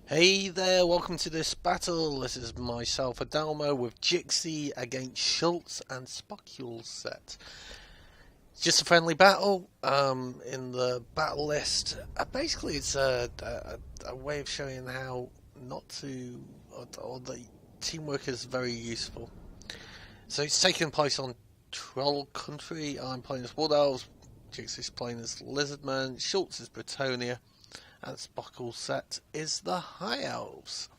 Hey there, welcome to this battle. This is myself, Adelmo, with Jixxy against Schulz and spokulset. Just a friendly battle. In the battle list, basically it's a way of showing how not to, or the teamwork is very useful. So it's taking place on Troll Country. I'm playing as Wood Elves, Jixxy's playing as Lizardmen, Schulz is Bretonnia, and spokulset is the High Elves.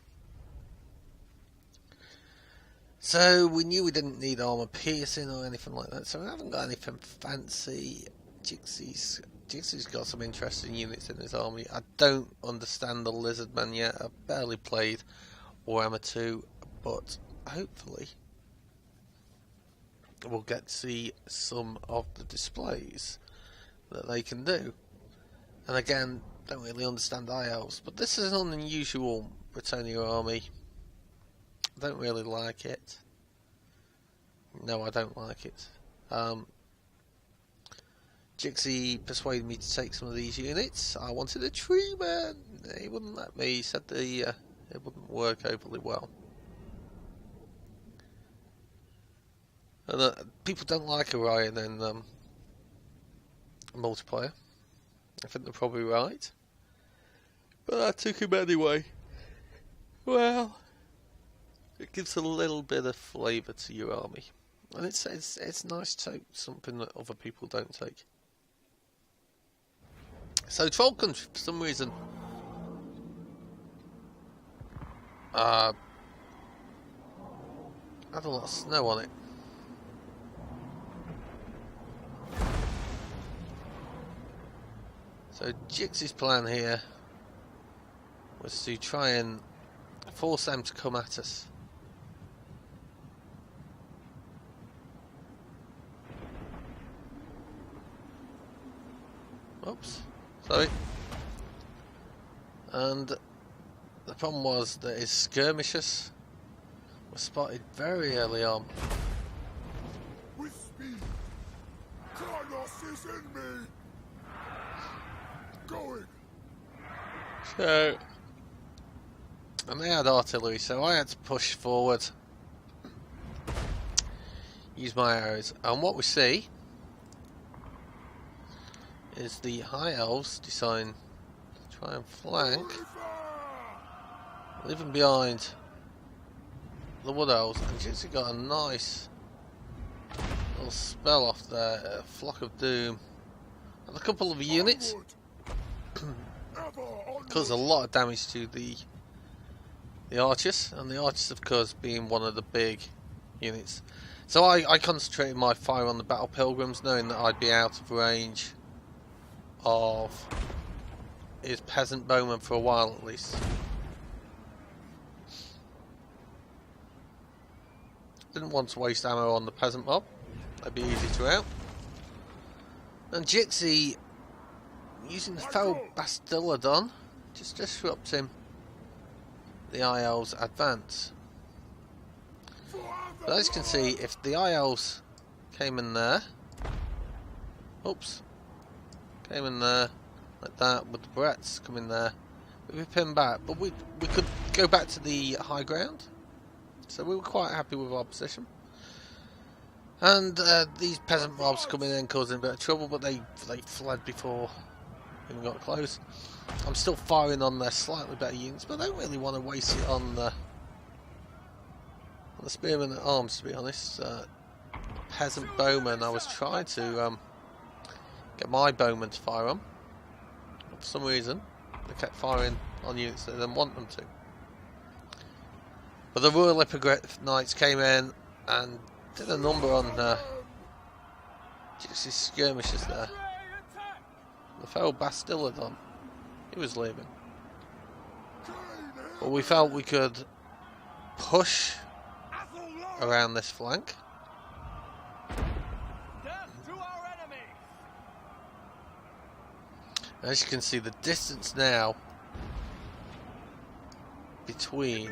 So we knew we didn't need armor piercing or anything like that, so we haven't got anything fancy. Jixxy's got some interesting units in his army. I don't understand the Lizardmen yet. I've barely played Warhammer 2, but hopefully we'll get to see some of the displays that they can do. And again, don't really understand High Elves, but this is an unusual Bretonnia army. I don't really like it. No, I don't like it. Jixxy persuaded me to take some of these units. I wanted a tree man. He wouldn't let me. He said it wouldn't work overly well. And people don't like Orion in multiplayer. I think they're probably right. But I took him anyway. Well, it gives a little bit of flavour to your army. And it's nice to take something that other people don't take. So Troll Country, for some reason, had a lot of snow on it. So Jixxy's plan here was to try and force them to come at us. Oops, sorry. And the problem was that his skirmishers were spotted very early on. With speed, Carlos is in me. Going. So, and they had artillery, so I had to push forward, use my arrows, and what we see is the High Elves deciding to try and flank, leaving behind the Wood Elves, and Jixxy got a nice little spell off there, a Flock of Doom, and a couple of units. Caused a lot of damage to the archers, and the archers of course being one of the big units. So I concentrated my fire on the battle pilgrims, knowing that I'd be out of range of his peasant bowmen for a while at least. Didn't want to waste ammo on the peasant mob, that'd be easy to out. And Jixxy, using the feral Bastiladon, just disrupting the High Elves' advance. But as you can see, if the High Elves came in there, oops, came in there like that, with the Bretts coming there, we'd be pinned back, but we could go back to the high ground, so we were quite happy with our position. And these peasant mobs coming in causing a bit of trouble, but they fled before we even got close. I'm still firing on their slightly better units, but I don't really want to waste it on the spearmen at arms, to be honest. Peasant bowmen, I was trying to get my bowmen to fire on. For some reason, they kept firing on units they didn't want them to. But the Royal Hippogriff Knights came in and did a number on Jixxy's skirmishers there. The feral Bastiladon, he was leaving. But we felt we could push around this flank. As you can see, the distance now between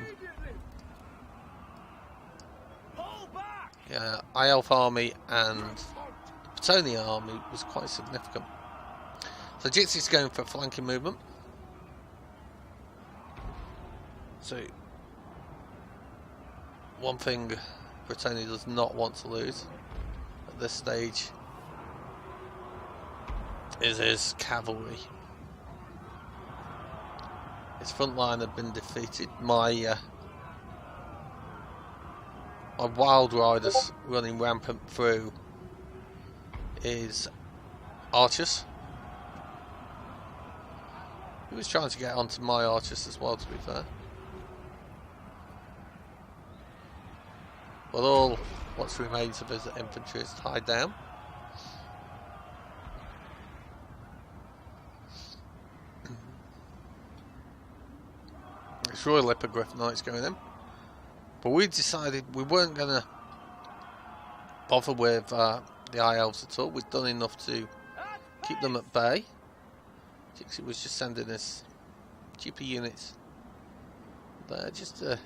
High Elf army and the Bretonnia army was quite significant. So Jixxy's going for a flanking movement. So, one thing Bretonnia does not want to lose at this stage is his cavalry. His front line had been defeated. My wild riders running rampant through his archers. He was trying to get onto my archers as well, to be fair. But all what remains of his infantry is tied down. It's Royal Hippogriff Knights going in. But we decided we weren't going to bother with the High Elves at all. We'd done enough to keep them at bay. Jixxy was just sending us cheaper units there just to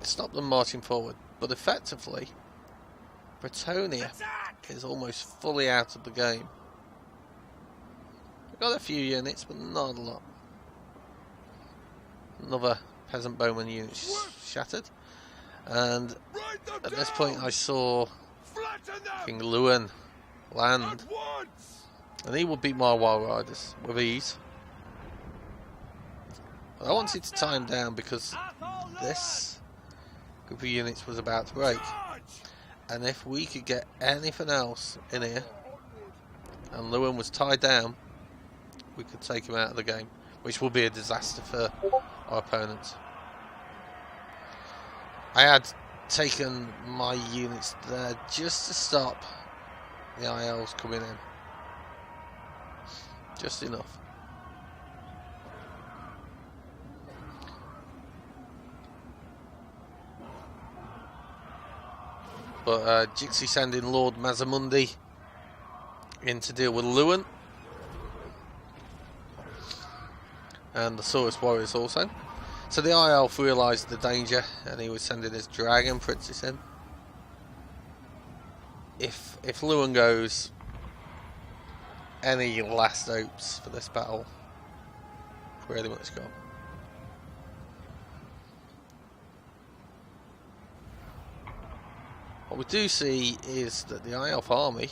stop them marching forward. But effectively, Bretonnia is almost fully out of the game. We've got a few units, but not a lot. Another peasant bowman unit shattered. And at this point I saw King Lewin land. And he would beat my wild riders with ease. But I wanted to tie him down because this group of units was about to break. And if we could get anything else in here and Lewin was tied down, we could take him out of the game, which will be a disaster for our opponents. I had taken my units there just to stop the High Elves coming in. Just enough. But Jixxy sending Lord Mazamundi in to deal with Lewin. And the Saurus Warriors also. So the High Elf realised the danger and he was sending his Dragon Princess in. If Lewin goes, any last hopes for this battle pretty much gone. What we do see is that the High Elf army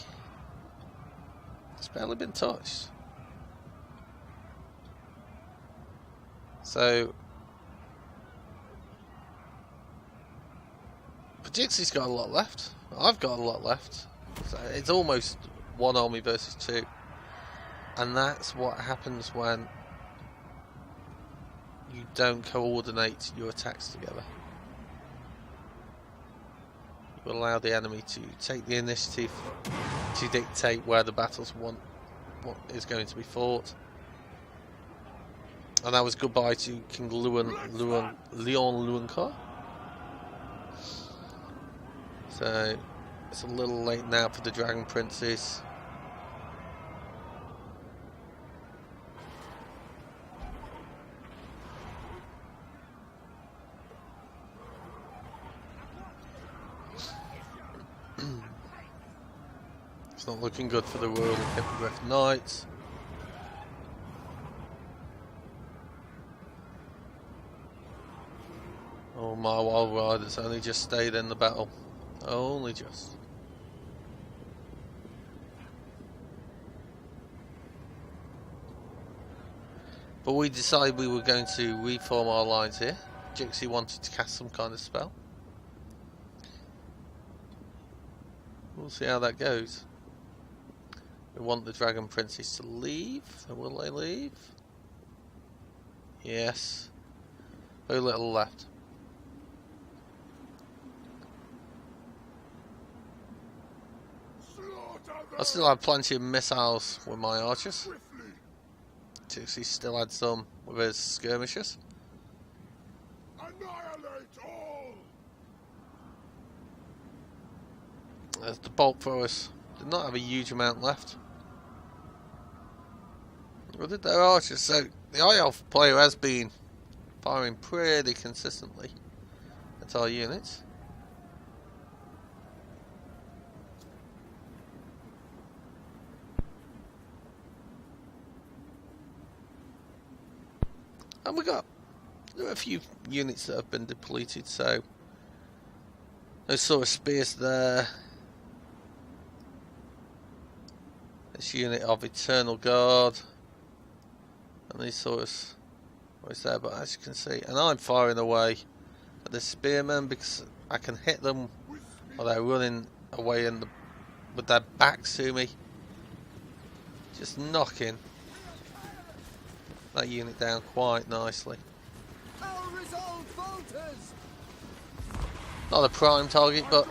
has barely been touched. So Jixxy's got a lot left. I've got a lot left. So it's almost one army versus two. And that's what happens when you don't coordinate your attacks together. You allow the enemy to take the initiative to dictate where the battles what is going to be fought. And that was goodbye to King Leon Luancar. So it's a little late now for the Dragon Princes. It's not looking good for the Royal Hippogriff Knights. Oh, my wild riders only just stayed in the battle. Only just. But we decided we were going to reform our lines here. Jixxy wanted to cast some kind of spell. We'll see how that goes. We want the Dragon Princes to leave. Will they leave? Yes. Very little left. I still have plenty of missiles with my archers. Jixxy still had some with his skirmishers. Annihilate all. There's the bolt throwers. Did not have a huge amount left. Or did their archers? So the High Elf player has been firing pretty consistently at our units. And there are a few units that have been depleted, so those sort of spears there. This unit of Eternal Guard. And these sort of what's there, but as you can see, and I'm firing away at the spearmen because I can hit them while they're running away with their backs to me. Just knocking that unit down quite nicely. Not a prime target, but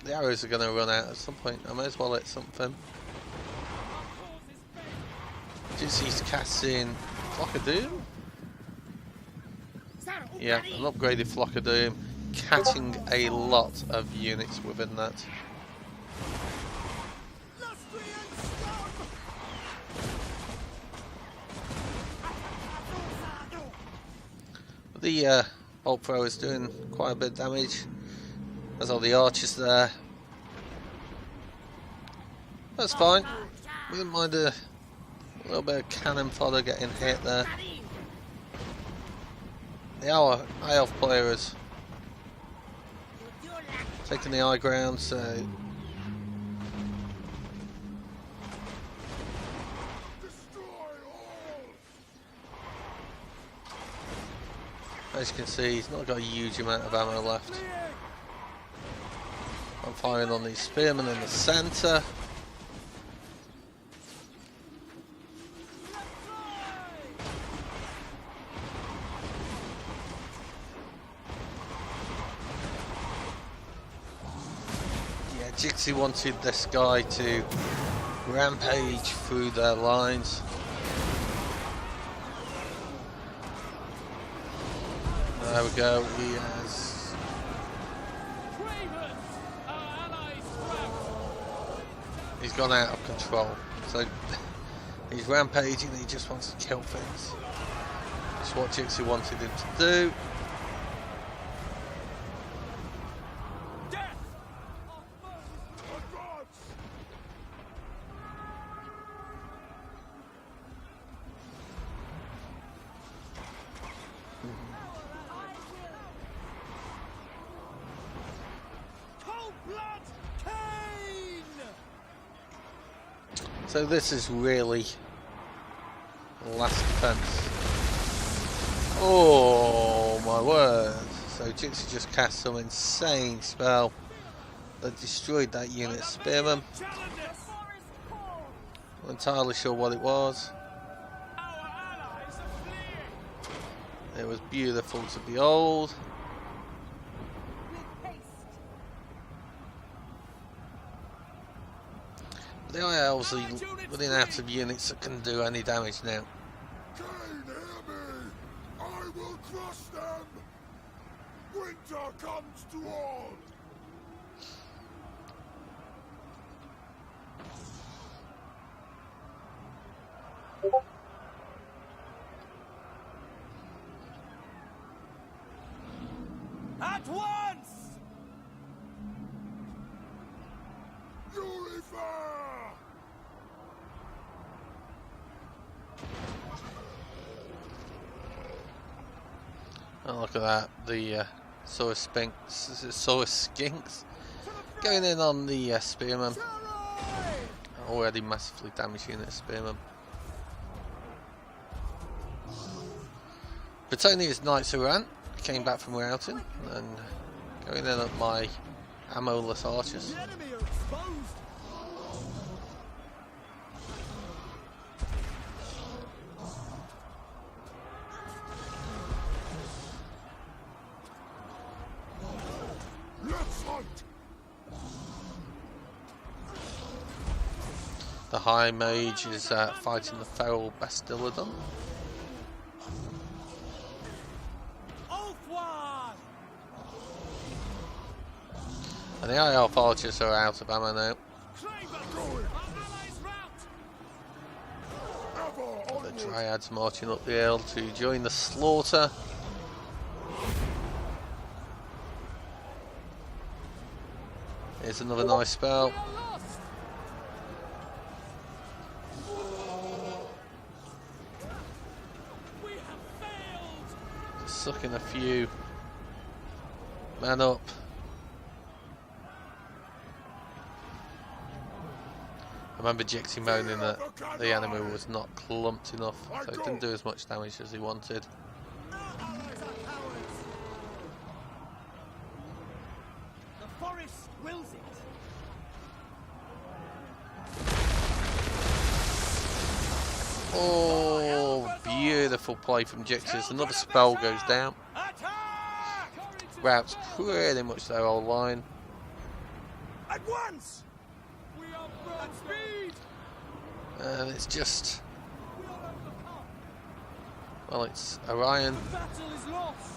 the arrows are going to run out at some point. I may as well hit something. Jixxy's casting Flock of Doom. Yeah, an upgraded Flock of Doom, catching a lot of units within that. The bolt thrower is doing quite a bit of damage. There's all the archers there. That's fine. We didn't mind a little bit of cannon fodder getting hit there. The High Elf player is taking the high ground, so as you can see, he's not got a huge amount of ammo left. I'm firing on these spearmen in the centre. Yeah, Jixxy wanted this guy to rampage through their lines. There we go, he has... He's gone out of control. So he's rampaging, he just wants to kill things. That's what Jixxy wanted him to do. So this is really the last defense. Oh my word. So Jixxy just cast some insane spell that destroyed that unit of spearmen. Not entirely sure what it was. It was beautiful to behold. The High Elves are running out of units that can do any damage now. Cain, hear me! I will crush them! Winter comes to all! At once! Lucifer! Oh, look at that, the Saurus Skinks going in on the spearmen. Already massively damaged unit of spearmen. Bretonnia's Knights who ran came back from routing and going in at my ammo-less archers. The High Mage is fighting the Feral Bastillodon. And the High Elf Archers are out of ammo now. The Dryads marching up the hill to join the slaughter. Here's another nice spell. sucking a few men up. I remember Jixxy moaning that the enemy was not clumped enough, so it didn't do as much damage as he wanted. Our allies are cowards. The forest wills it. Oh, beautiful play from Jixxy. Another spell goes down. Attack! Routs pretty much their whole line. At once! We are at speed! And it's just, We are overcome. well, it's Orion. The battle is lost.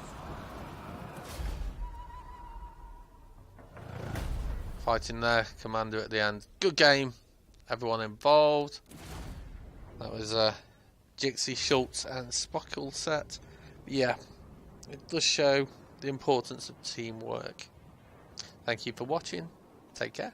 Fighting their commander at the end. Good game, everyone involved. That was Jixxy, Schulz and spokulset. Yeah, it does show the importance of teamwork. Thank you for watching. Take care.